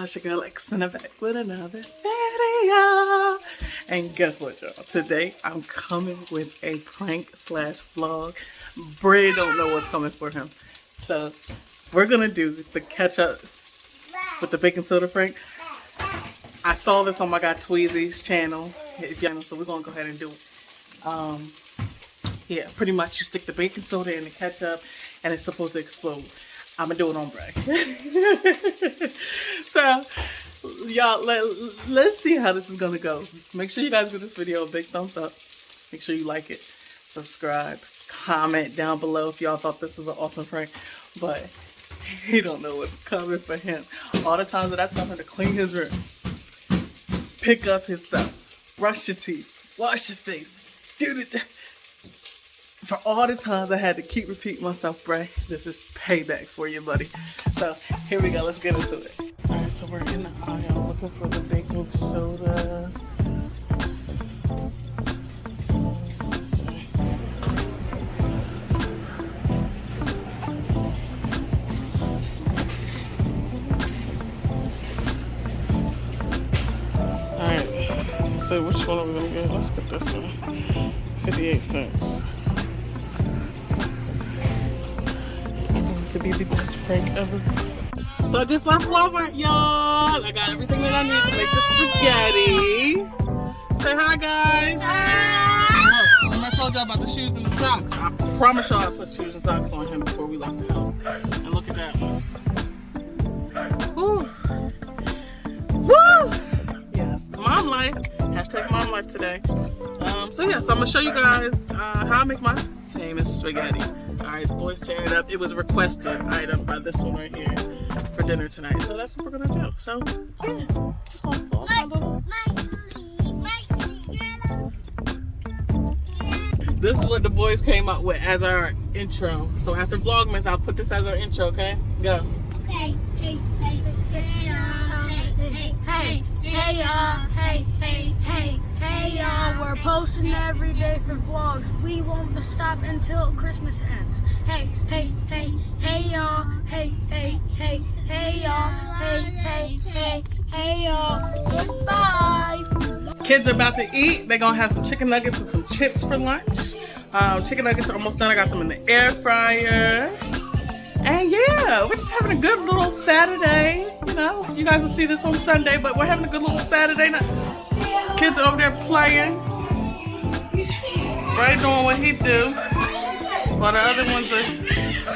y'all? It's your girl Lexx in the back with another video. And guess what, y'all? Today I'm coming with a prank slash vlog. Bray don't know what's coming for him. So we're gonna do the ketchup with the baking soda prank. I saw this on my guy Tweezy's channel. If y'all know, so we're gonna go ahead and do it. Yeah, pretty much you stick the baking soda in the ketchup and it's supposed to explode. I'm gonna do it on Bray. So, y'all, let's see how this is gonna go. Make sure you guys give this video a big thumbs up. Make sure you like it, subscribe, comment down below if y'all thought this was an awesome prank. But he don't know what's coming for him. All the times that I tell him to clean his room, pick up his stuff, brush your teeth, wash your face, do the. For all the times I had to keep repeating myself, Bray, this is payback for you, buddy. So here we go. Let's get into it. All right, so we're in the aisle looking for the baking soda. All right, so which one are we gonna get? Let's get this one. 58 cents. To be the best prank ever. So I just left Walmart, y'all. I got everything that I need to make the spaghetti. Say hi, guys. Hi. Remember I told y'all about the shoes and the socks. I promise y'all I put shoes and socks on him before we left the house. And look at that. Woo. Woo. Yes, mom life. Hashtag mom life today. So yeah, so I'm gonna show you guys how I make my famous spaghetti. Alright, the boys tear it up. It was a requested item by this one right here for dinner tonight. So that's what we're gonna do. So yeah, just gonna fall my little. This is what the boys came up with as our intro. So after Vlogmas, I'll put this as our intro, okay? Go. Okay. Hey, hey, hey, y'all. Hey, y'all. Hey, y'all. We're posting every day for vlogs. We won't stop until Christmas ends. Hey, y'all. Hey, y'all. Hey, y'all. Goodbye. Kids are about to eat. They're gonna have some chicken nuggets and some chips for lunch. Chicken nuggets are almost done. I got them in the air fryer. And yeah, we're just having a good little Saturday. You know, you guys will see this on Sunday, but we're having a good little Saturday night. Kids are over there playing. Right, doing what he do. While the other ones are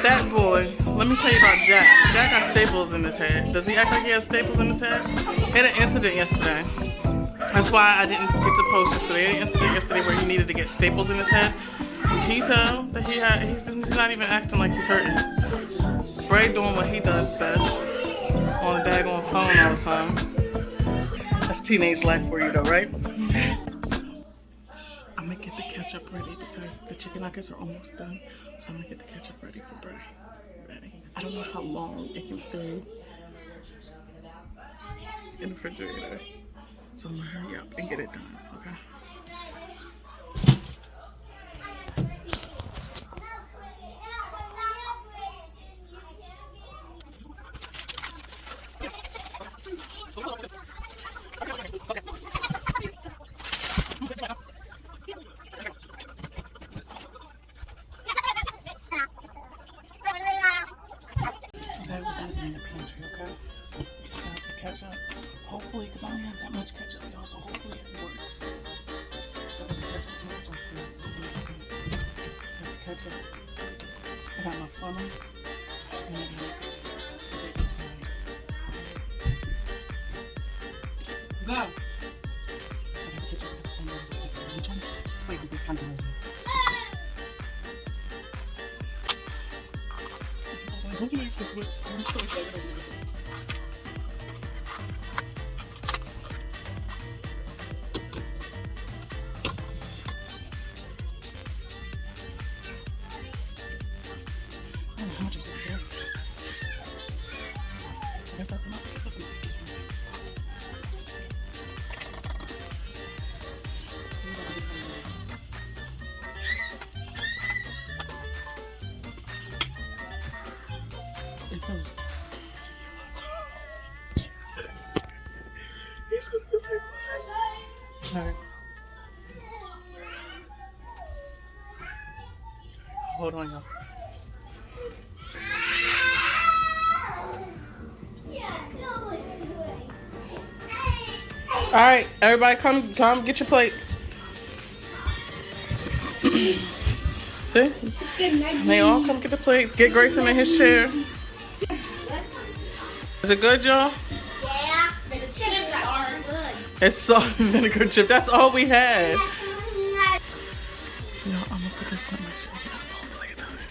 that boy. Let me tell you about Jack. Jack got staples in his head. Does he act like he has staples in his head? He had an incident yesterday. That's why I didn't get to post yesterday. He had an incident yesterday where he needed to get staples in his head. Can you tell that he's not even acting like he's hurting? Bray doing what he does best. On the daggone phone all the time. That's teenage life for you though, right? So, I'm gonna get the ketchup ready because the chicken nuggets are almost done. So I'm gonna get the ketchup ready for Bray. Ready. I don't know how long it can stay in the refrigerator. So I'm gonna hurry up and get it done, okay? Ketchup. Hopefully, because I only have that much ketchup, y'all, so hopefully it works. So I got the ketchup. Let's see. I got the ketchup. I got my funnel. And I got the baking soda. Go! So I got the ketchup. I got the funnel. I'm trying to keep it quick because they're trying to lose me. Hopefully this works. I'm so excited. How much is it here? I guess that's enough. It feels Hold on, y'all. All right, everybody, come get your plates. See? They all come get the plates. Get Grayson in his chair. Is it good, y'all? Yeah, the chips are good. It's salt and vinegar chip. That's all we had. Yo, I'm gonna put this on my shoulder. Hopefully it doesn't.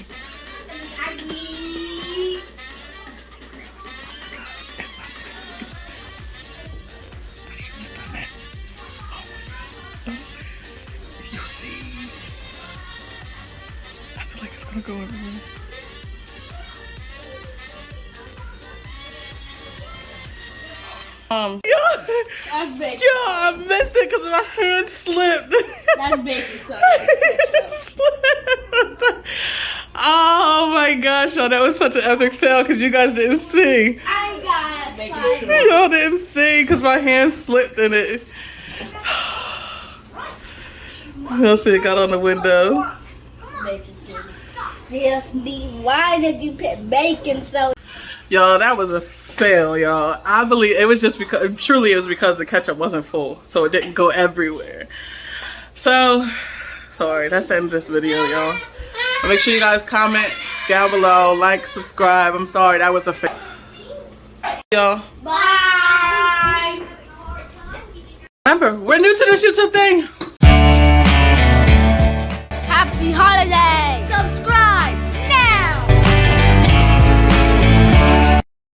It's not good. I shouldn't have done that. Oh my God. You see? I feel like it's gonna go everywhere. That's bacon. Yo, I missed it because my hand slipped. That's bacon sauce. Slipped. Oh my gosh, y'all, that was such an epic fail because you guys didn't see. I got bacon. Y'all didn't see because my hand slipped in it. You'll see it got on the window. Bacon sauce. Seriously, why did you put bacon sauce? Y'all, that was a fail, y'all. I believe it was just because, truly it was because the ketchup wasn't full, so it didn't go everywhere. So, sorry, that's the end of this video, y'all. Make sure you guys comment down below, like, subscribe. I'm sorry, that was a fail. Y'all. Bye. Remember, we're new to this YouTube thing.